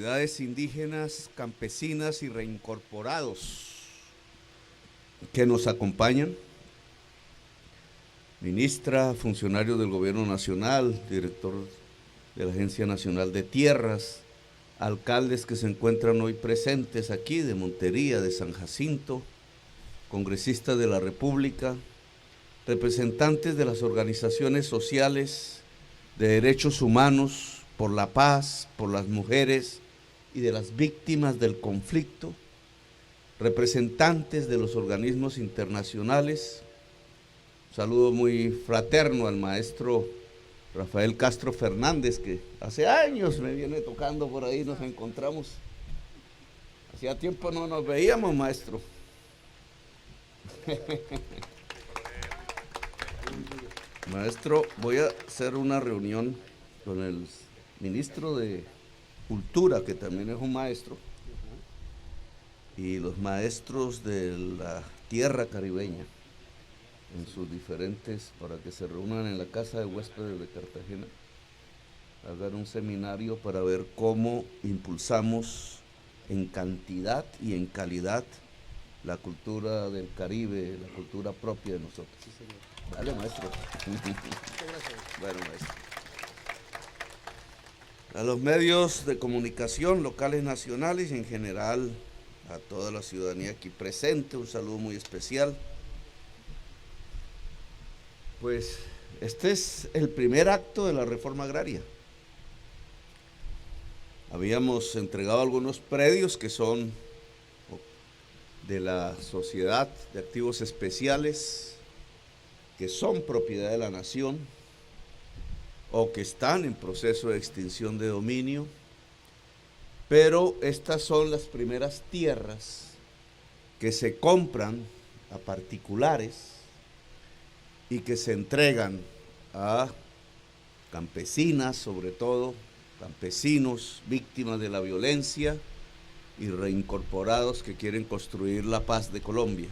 comunidades indígenas, campesinas y reincorporados que nos acompañan, ministra, funcionario del Gobierno Nacional, director de la Agencia Nacional de Tierras, alcaldes que se encuentran hoy presentes aquí de Montería, de San Jacinto, congresistas de la República, representantes de las organizaciones sociales de derechos humanos, por la paz, por las mujeres y de las víctimas del conflicto, representantes de los organismos internacionales. Un saludo muy fraterno al maestro Rafael Castro Fernández, que hace años me viene tocando por ahí, nos encontramos. Hacía tiempo no nos veíamos, maestro. Maestro, voy a hacer una reunión con el ministro de Cultura, que también es un maestro, y los maestros de la tierra caribeña, en sus diferentes, para que se reúnan en la casa de huéspedes de Cartagena, hagan un seminario para ver cómo impulsamos en cantidad y en calidad la cultura del Caribe, la cultura propia de nosotros. Sí, señor. Dale, maestro. Muchas gracias. Bueno, maestro. A los medios de comunicación locales, nacionales y en general a toda la ciudadanía aquí presente, un saludo muy especial. Pues este es el primer acto de la reforma agraria. Habíamos entregado algunos predios que son de la Sociedad de Activos Especiales, que son propiedad de la nación o que están en proceso de extinción de dominio, pero estas son las primeras tierras que se compran a particulares y que se entregan a campesinas, sobre todo, campesinos víctimas de la violencia y reincorporados que quieren construir la paz de Colombia,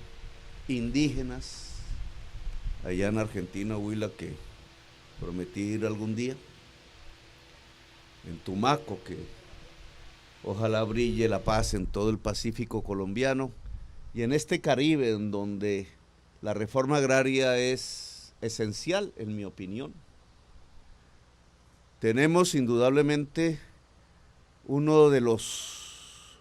indígenas, allá en Argentina, Huila, que prometí ir algún día, en Tumaco, que ojalá brille la paz en todo el Pacífico colombiano, y en este Caribe, en donde la reforma agraria es esencial, en mi opinión. Tenemos indudablemente uno de los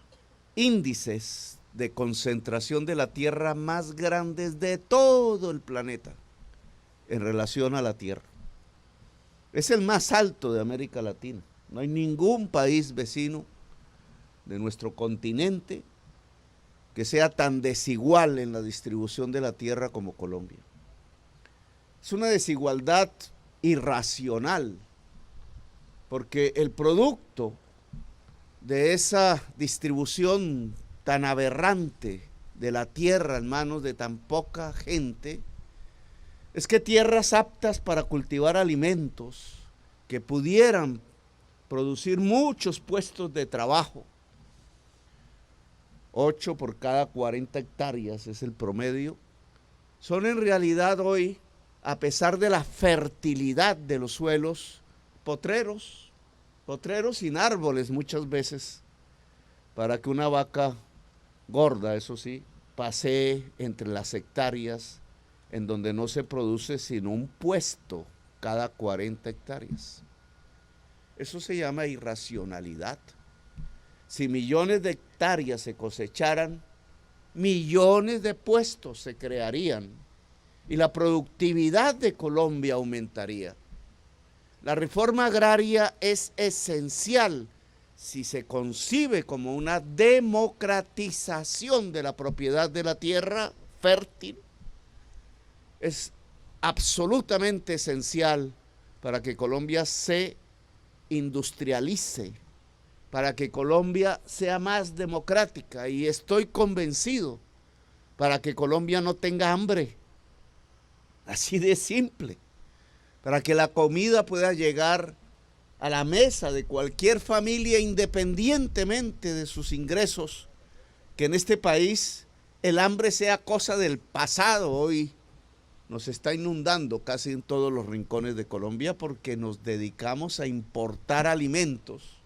índices de concentración de la tierra más grandes de todo el planeta en relación a la tierra. Es el más alto de América Latina. No hay ningún país vecino de nuestro continente que sea tan desigual en la distribución de la tierra como Colombia. Es una desigualdad irracional, porque el producto de esa distribución tan aberrante de la tierra en manos de tan poca gente es que tierras aptas para cultivar alimentos que pudieran producir muchos puestos de trabajo, 8 por cada 40 hectáreas es el promedio, son en realidad hoy, a pesar de la fertilidad de los suelos, potreros sin árboles muchas veces, para que una vaca gorda, eso sí, pasee entre las hectáreas en donde no se produce sino un puesto cada 40 hectáreas. Eso se llama irracionalidad. Si millones de hectáreas se cosecharan, millones de puestos se crearían y la productividad de Colombia aumentaría. La reforma agraria es esencial si se concibe como una democratización de la propiedad de la tierra fértil. Es absolutamente esencial para que Colombia se industrialice, para que Colombia sea más democrática, y estoy convencido, para que Colombia no tenga hambre, así de simple, para que la comida pueda llegar a la mesa de cualquier familia independientemente de sus ingresos, que en este país el hambre sea cosa del pasado. Hoy nos está inundando casi en todos los rincones de Colombia porque nos dedicamos a importar alimentos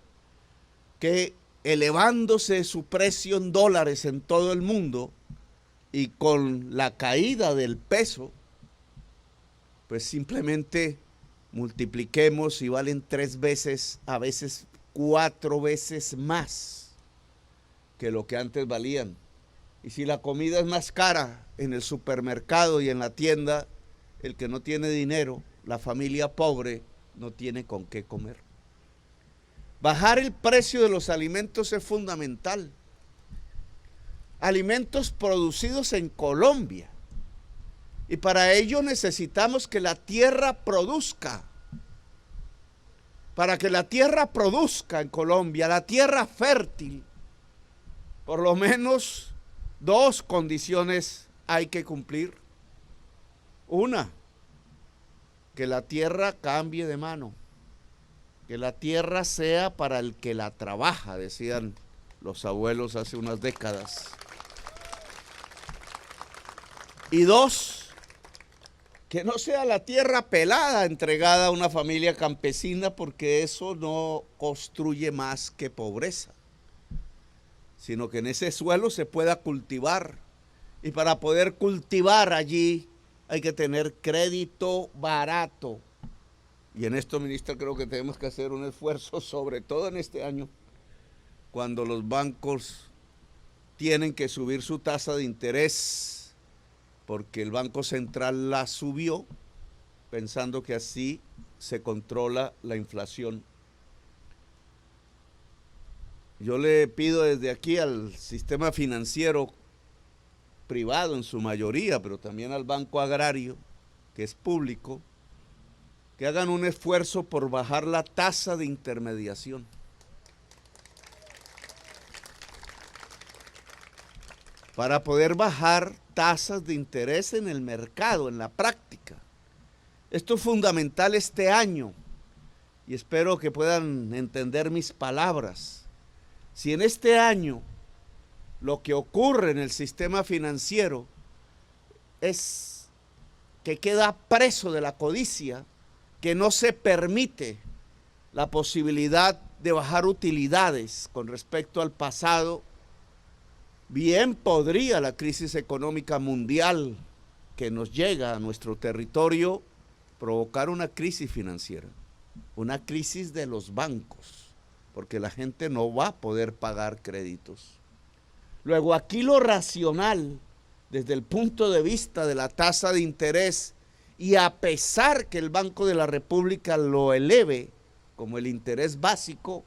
que elevándose su precio en dólares en todo el mundo y con la caída del peso, pues simplemente multipliquemos y valen 3 veces, a veces 4 veces más que lo que antes valían. Y si la comida es más cara en el supermercado y en la tienda, el que no tiene dinero, la familia pobre, no tiene con qué comer. Bajar el precio de los alimentos es fundamental. Alimentos producidos en Colombia. Y para ello necesitamos que la tierra produzca. Para que la tierra produzca en Colombia, la tierra fértil, por lo menos 2 condiciones hay que cumplir. Una, que la tierra cambie de mano. Que la tierra sea para el que la trabaja, decían los abuelos hace unas décadas. Y 2, que no sea la tierra pelada entregada a una familia campesina, porque eso no construye más que pobreza, sino que en ese suelo se pueda cultivar. Y para poder cultivar allí hay que tener crédito barato. Y en esto, ministra, creo que tenemos que hacer un esfuerzo, sobre todo en este año, cuando los bancos tienen que subir su tasa de interés, porque el Banco Central la subió, pensando que así se controla la inflación. Yo le pido desde aquí al sistema financiero privado en su mayoría, pero también al Banco Agrario, que es público, que hagan un esfuerzo por bajar la tasa de intermediación. Para poder bajar tasas de interés en el mercado, en la práctica. Esto es fundamental este año y espero que puedan entender mis palabras. Si en este año lo que ocurre en el sistema financiero es que queda preso de la codicia, que no se permite la posibilidad de bajar utilidades con respecto al pasado, bien podría la crisis económica mundial que nos llega a nuestro territorio provocar una crisis financiera, una crisis de los bancos, porque la gente no va a poder pagar créditos. Luego, aquí lo racional, desde el punto de vista de la tasa de interés, y a pesar que el Banco de la República lo eleve como el interés básico,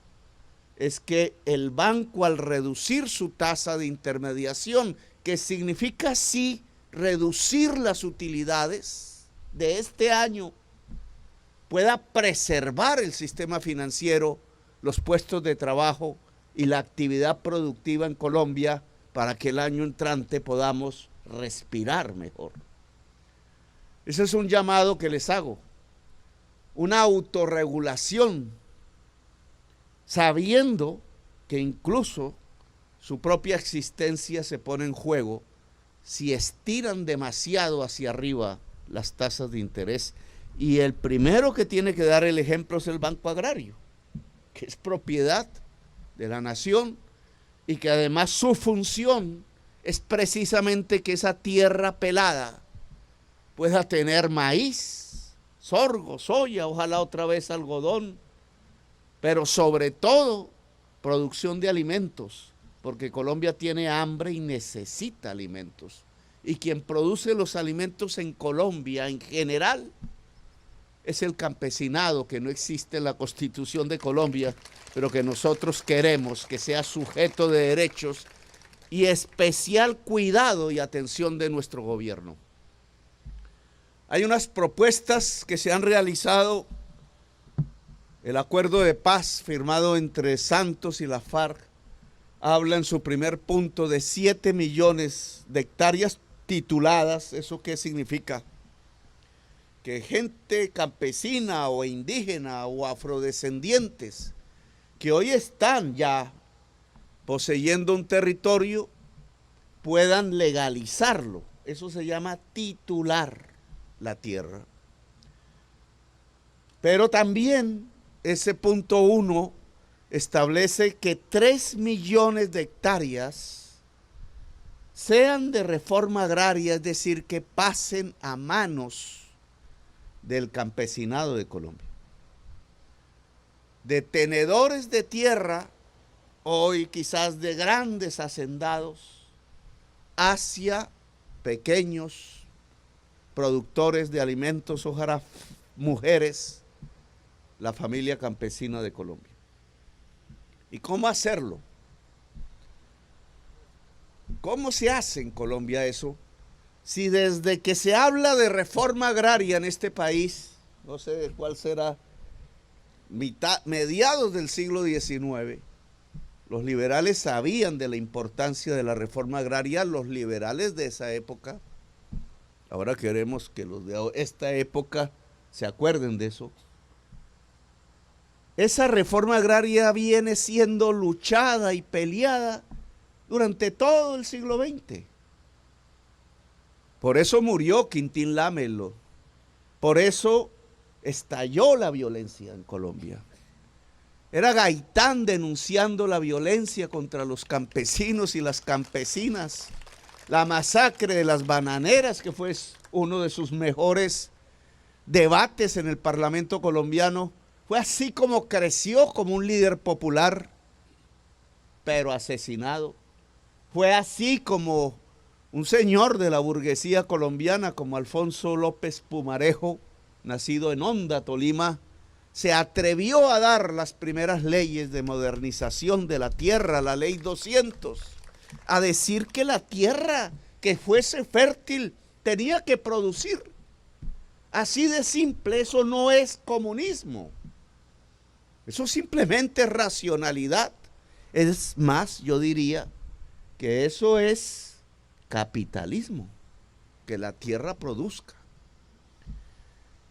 es que el banco, al reducir su tasa de intermediación, que significa sí reducir las utilidades de este año, pueda preservar el sistema financiero, los puestos de trabajo y la actividad productiva en Colombia, para que el año entrante podamos respirar mejor. Ese es un llamado que les hago, una autorregulación, sabiendo que incluso su propia existencia se pone en juego si estiran demasiado hacia arriba las tasas de interés. Y el primero que tiene que dar el ejemplo es el Banco Agrario, que es propiedad de la nación y que además su función es precisamente que esa tierra pelada pueda tener maíz, sorgo, soya, ojalá otra vez algodón, pero sobre todo producción de alimentos, porque Colombia tiene hambre y necesita alimentos. Y quien produce los alimentos en Colombia en general es el campesinado, que no existe en la Constitución de Colombia, pero que nosotros queremos que sea sujeto de derechos y especial cuidado y atención de nuestro gobierno. Hay unas propuestas que se han realizado. El acuerdo de paz firmado entre Santos y la FARC habla en su primer punto de 7 millones de hectáreas tituladas. ¿Eso qué significa? Que gente campesina o indígena o afrodescendientes que hoy están ya poseyendo un territorio puedan legalizarlo. Eso se llama titular la tierra. Pero también ese punto 1 establece que 3 millones de hectáreas sean de reforma agraria, es decir, que pasen a manos del campesinado de Colombia. De tenedores de tierra, hoy quizás de grandes hacendados, hacia pequeños productores de alimentos, ojalá mujeres, la familia campesina de Colombia. ¿Y cómo hacerlo? ¿Cómo se hace en Colombia eso? Si desde que se habla de reforma agraria en este país, no sé cuál será, mediados del siglo XIX, los liberales sabían de la importancia de la reforma agraria, los liberales de esa época. Ahora queremos que los de esta época se acuerden de eso. Esa reforma agraria viene siendo luchada y peleada durante todo el siglo XX. Por eso murió Quintín Lámelo. Por eso estalló la violencia en Colombia. Era Gaitán denunciando la violencia contra los campesinos y las campesinas. La masacre de las bananeras, que fue uno de sus mejores debates en el Parlamento colombiano. Fue así como creció como un líder popular, pero asesinado. Fue así como un señor de la burguesía colombiana como Alfonso López Pumarejo, nacido en Honda, Tolima, se atrevió a dar las primeras leyes de modernización de la tierra, la ley 200, a decir que la tierra que fuese fértil tenía que producir. Así de simple, eso no es comunismo. Eso simplemente es racionalidad. Es más, yo diría que eso es capitalismo, que la tierra produzca.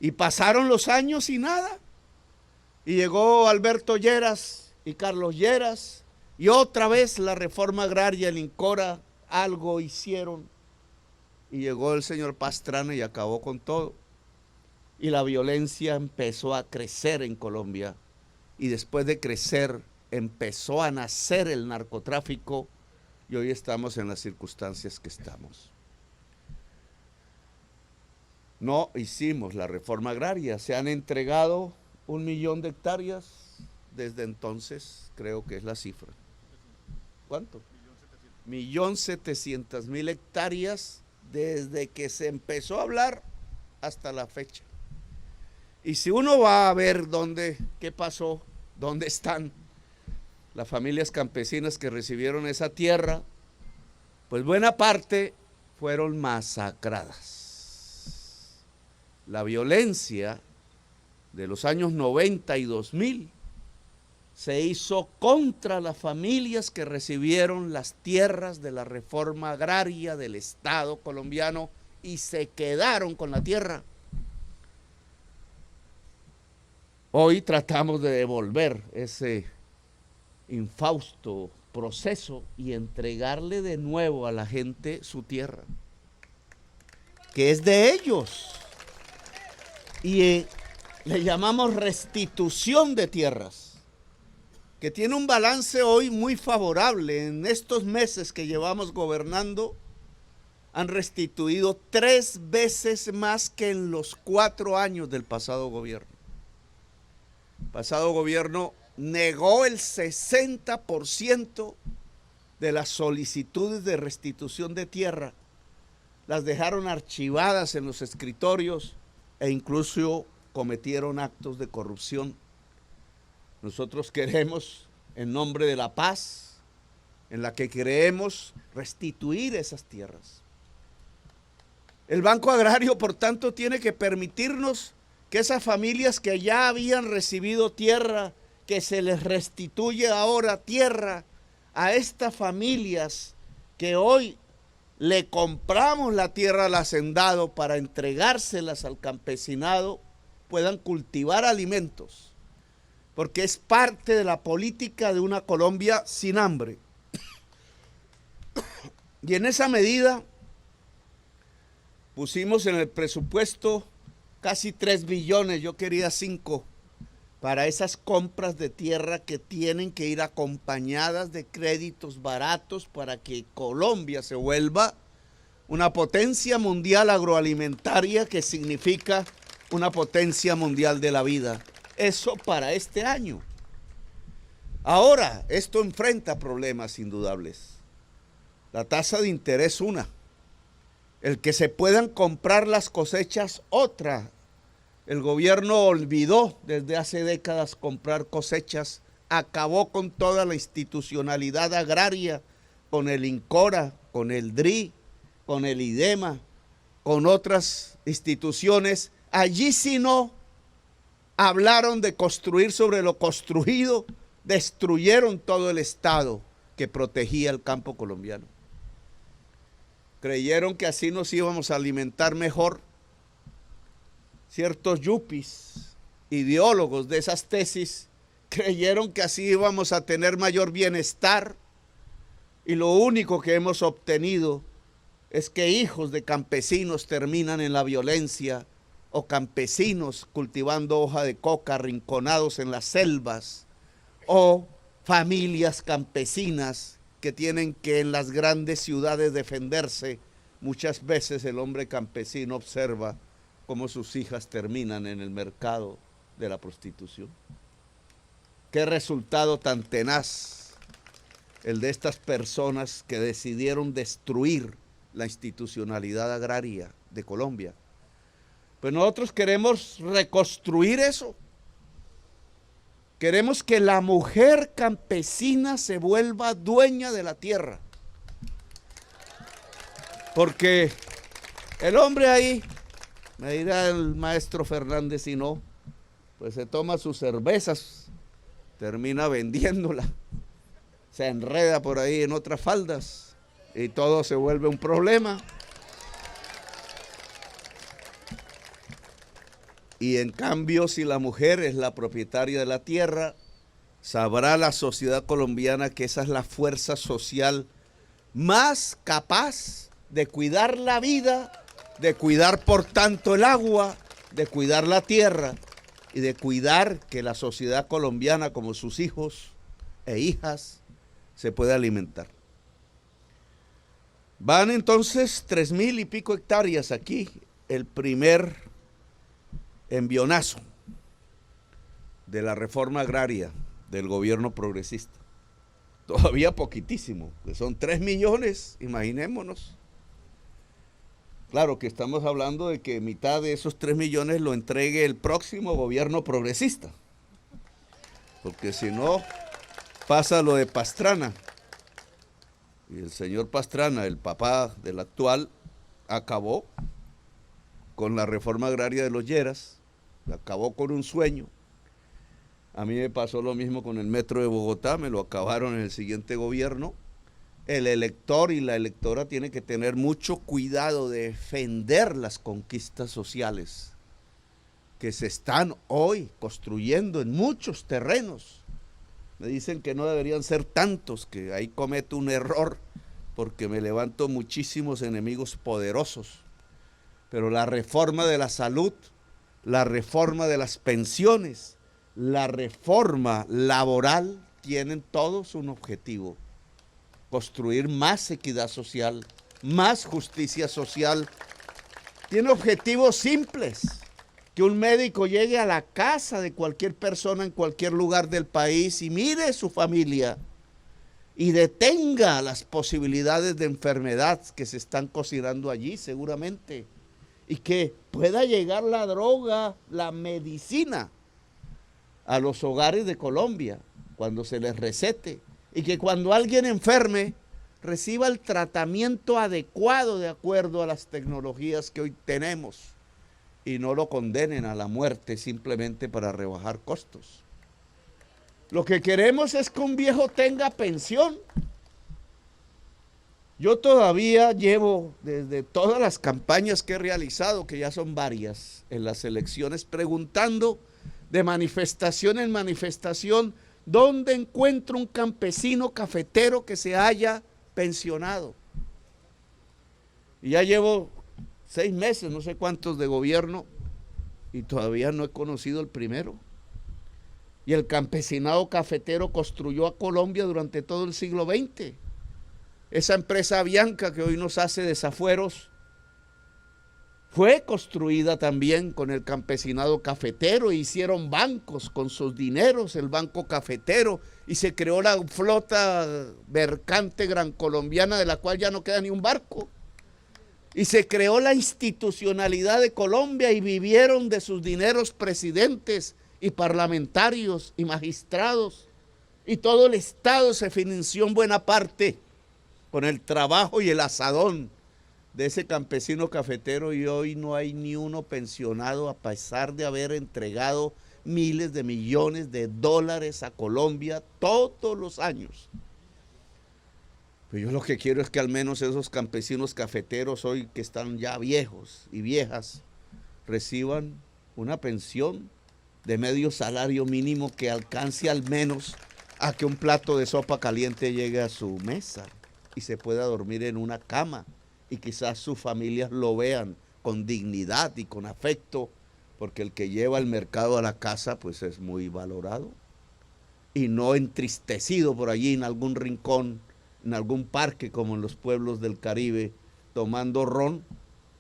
Y pasaron los años y nada. Y llegó Alberto Lleras y Carlos Lleras, y otra vez la reforma agraria, el INCORA, algo hicieron. Y llegó el señor Pastrana y acabó con todo. Y la violencia empezó a crecer en Colombia. Y después de crecer, empezó a nacer el narcotráfico. Y hoy estamos en las circunstancias que estamos. No hicimos la reforma agraria. Se han entregado 1 millón de hectáreas desde entonces, creo que es la cifra. ¿Cuánto? 1.700.000 hectáreas desde que se empezó a hablar hasta la fecha. Y si uno va a ver qué pasó, dónde están las familias campesinas que recibieron esa tierra, pues buena parte fueron masacradas. La violencia de los años 90 y 2000 se hizo contra las familias que recibieron las tierras de la reforma agraria del Estado colombiano y se quedaron con la tierra. Hoy tratamos de devolver ese infausto proceso y entregarle de nuevo a la gente su tierra, que es de ellos. Y le llamamos restitución de tierras, que tiene un balance hoy muy favorable. En estos meses que llevamos gobernando, han restituido 3 veces más que en los 4 años del pasado gobierno. El pasado gobierno negó el 60% de las solicitudes de restitución de tierra, las dejaron archivadas en los escritorios e incluso cometieron actos de corrupción. Nosotros queremos, en nombre de la paz, en la que creemos, restituir esas tierras. El Banco Agrario, por tanto, tiene que permitirnos que esas familias que ya habían recibido tierra, que se les restituye ahora tierra a estas familias que hoy le compramos la tierra al hacendado para entregárselas al campesinado, puedan cultivar alimentos, porque es parte de la política de una Colombia sin hambre. Y en esa medida pusimos en el presupuesto casi 3 billones, yo quería 5, para esas compras de tierra que tienen que ir acompañadas de créditos baratos para que Colombia se vuelva una potencia mundial agroalimentaria, que significa una potencia mundial de la vida. Eso para este año. Ahora, esto enfrenta problemas indudables. La tasa de interés, una. El que se puedan comprar las cosechas, otra. El gobierno olvidó desde hace décadas comprar cosechas, acabó con toda la institucionalidad agraria, con el INCORA, con el DRI, con el IDEMA, con otras instituciones. Allí sí no hablaron de construir sobre lo construido, destruyeron todo el Estado que protegía el campo colombiano. Creyeron que así nos íbamos a alimentar mejor. Ciertos yuppies, ideólogos de esas tesis, creyeron que así íbamos a tener mayor bienestar, y lo único que hemos obtenido es que hijos de campesinos terminan en la violencia, o campesinos cultivando hoja de coca arrinconados en las selvas, o familias campesinas que tienen que en las grandes ciudades defenderse. Muchas veces el hombre campesino observa cómo sus hijas terminan en el mercado de la prostitución. Qué resultado tan tenaz el de estas personas que decidieron destruir la institucionalidad agraria de Colombia. Pues nosotros queremos reconstruir eso. Queremos que la mujer campesina se vuelva dueña de la tierra. Porque el hombre ahí, me dirá el maestro Fernández, si no, pues se toma sus cervezas, termina vendiéndola, se enreda por ahí en otras faldas y todo se vuelve un problema. Y en cambio, si la mujer es la propietaria de la tierra, sabrá la sociedad colombiana que esa es la fuerza social más capaz de cuidar la vida, de cuidar por tanto el agua, de cuidar la tierra y de cuidar que la sociedad colombiana, como sus hijos e hijas, se pueda alimentar. Van entonces 3,000 y pico hectáreas aquí, el primer envionazo de la reforma agraria del gobierno progresista. Todavía poquitísimo, que son 3 millones, imaginémonos. Claro que estamos hablando de que mitad de esos 3 millones lo entregue el próximo gobierno progresista, porque si no, pasa lo de Pastrana. Y el señor Pastrana, el papá del actual, acabó con la reforma agraria de los Lleras, acabó con un sueño. A mí me pasó lo mismo con el metro de Bogotá, me lo acabaron en el siguiente gobierno. El elector y la electora tienen que tener mucho cuidado de defender las conquistas sociales que se están hoy construyendo en muchos terrenos. Me dicen que no deberían ser tantos, que ahí cometo un error porque me levanto muchísimos enemigos poderosos. Pero la reforma de la salud, la reforma de las pensiones, la reforma laboral tienen todos un objetivo: construir más equidad social, más justicia social. Tiene objetivos simples: que un médico llegue a la casa de cualquier persona en cualquier lugar del país y mire su familia y detenga las posibilidades de enfermedad que se están cocinando allí seguramente, y que pueda llegar la droga, la medicina a los hogares de Colombia cuando se les recete, y que cuando alguien enferme reciba el tratamiento adecuado de acuerdo a las tecnologías que hoy tenemos, y no lo condenen a la muerte simplemente para rebajar costos. Lo que queremos es que un viejo tenga pensión. Yo todavía llevo, desde todas las campañas que he realizado, que ya son varias, en las elecciones, preguntando de manifestación en manifestación, ¿dónde encuentro un campesino cafetero que se haya pensionado? Y ya llevo 6 meses, no sé cuántos de gobierno, y todavía no he conocido el primero. Y el campesinado cafetero construyó a Colombia durante todo el siglo XX. Esa empresa Avianca que hoy nos hace desafueros fue construida también con el campesinado cafetero. Hicieron bancos con sus dineros, el banco cafetero, y se creó la flota mercante gran colombiana, de la cual ya no queda ni un barco. Y se creó la institucionalidad de Colombia y vivieron de sus dineros presidentes y parlamentarios y magistrados. Y todo el Estado se financió en buena parte con el trabajo y el asadón de ese campesino cafetero, y hoy no hay ni uno pensionado a pesar de haber entregado miles de millones de dólares a Colombia todos los años. Pues yo lo que quiero es que al menos esos campesinos cafeteros hoy que están ya viejos y viejas reciban una pensión de medio salario mínimo que alcance al menos a que un plato de sopa caliente llegue a su mesa y se pueda dormir en una cama, y quizás sus familias lo vean con dignidad y con afecto, porque el que lleva el mercado a la casa pues es muy valorado, y no entristecido por allí en algún rincón, en algún parque como en los pueblos del Caribe, tomando ron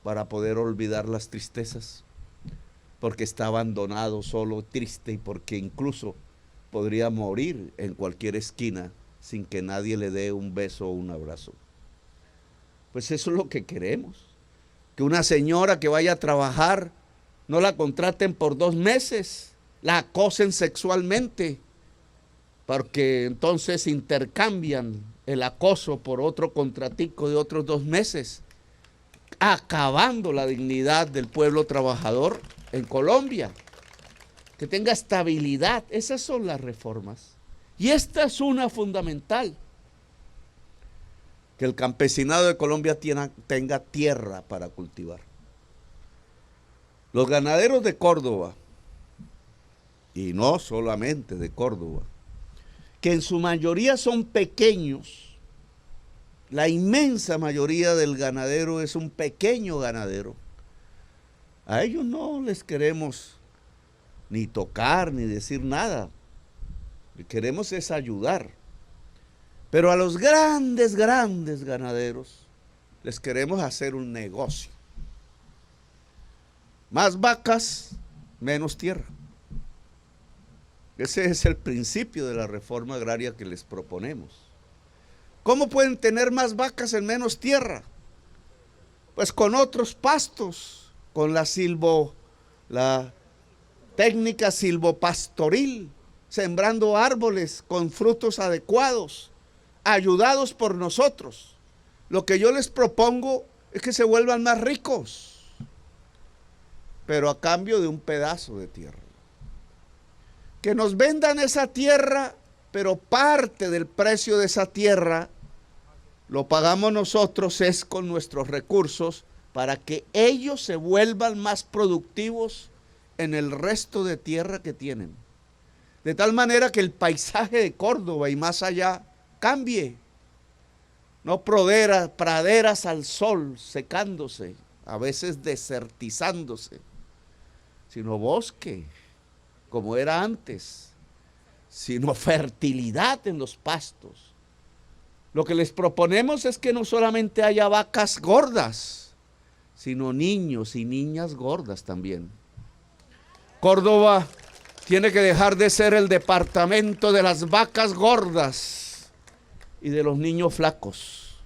para poder olvidar las tristezas, porque está abandonado, solo, triste, y porque incluso podría morir en cualquier esquina sin que nadie le dé un beso o un abrazo. Pues eso es lo que queremos, que una señora que vaya a trabajar no la contraten por 2 meses, la acosen sexualmente, porque entonces intercambian el acoso por otro contratico de otros 2 meses, acabando la dignidad del pueblo trabajador en Colombia, que tenga estabilidad. Esas son las reformas. Y esta es una fundamental, que el campesinado de Colombia tenga tierra para cultivar. Los ganaderos de Córdoba, y no solamente de Córdoba, que en su mayoría son pequeños, la inmensa mayoría del ganadero es un pequeño ganadero, a ellos no les queremos ni tocar ni decir nada, lo que queremos es ayudar. Pero a los grandes ganaderos les queremos hacer un negocio. Más vacas, menos tierra. Ese es el principio de la reforma agraria que les proponemos. ¿Cómo pueden tener más vacas en menos tierra? Pues con otros pastos, con la técnica silvopastoril, sembrando árboles con frutos adecuados, ayudados por nosotros. Lo que yo les propongo es que se vuelvan más ricos, pero a cambio de un pedazo de tierra. Que nos vendan esa tierra, pero parte del precio de esa tierra lo pagamos nosotros, es con nuestros recursos, para que ellos se vuelvan más productivos en el resto de tierra que tienen. De tal manera que el paisaje de Córdoba y más allá cambie. No praderas al sol secándose, a veces desertizándose, sino bosque, como era antes, sino fertilidad en los pastos. Lo que les proponemos es que no solamente haya vacas gordas, sino niños y niñas gordas también. Córdoba tiene que dejar de ser el departamento de las vacas gordas y de los niños flacos.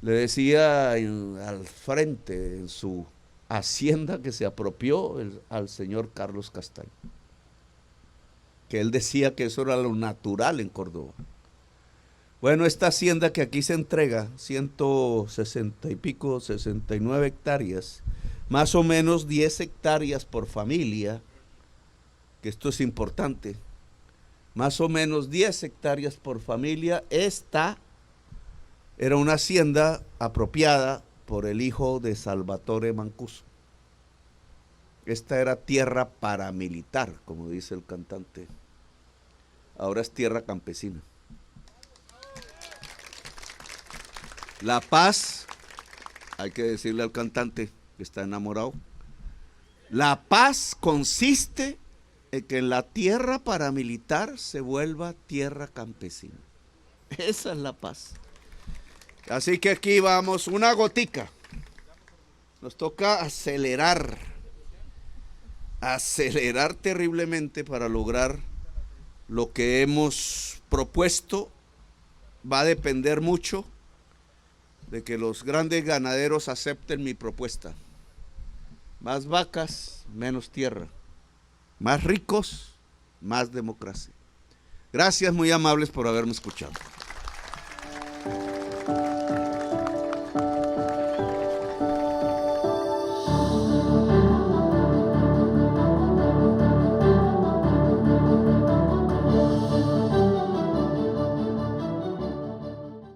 Le decía al frente en su hacienda que se apropió al señor Carlos Castaño, que él decía que eso era lo natural en Córdoba. Bueno, esta hacienda que aquí se entrega, 160 y pico, 69 hectáreas, más o menos 10 hectáreas por familia, que esto es importante, más o menos 10 hectáreas por familia. Esta era una hacienda apropiada por el hijo de Salvatore Mancuso. Esta era tierra paramilitar, como dice el cantante. Ahora es tierra campesina. La paz, hay que decirle al cantante que está enamorado, la paz consiste que la tierra paramilitar se vuelva tierra campesina. Esa es la paz. Así que aquí vamos, una gotica. Nos toca acelerar terriblemente para lograr lo que hemos propuesto. Va a depender mucho de que los grandes ganaderos acepten mi propuesta. Más vacas, menos tierra. Más ricos, más democracia. Gracias, muy amables, por haberme escuchado.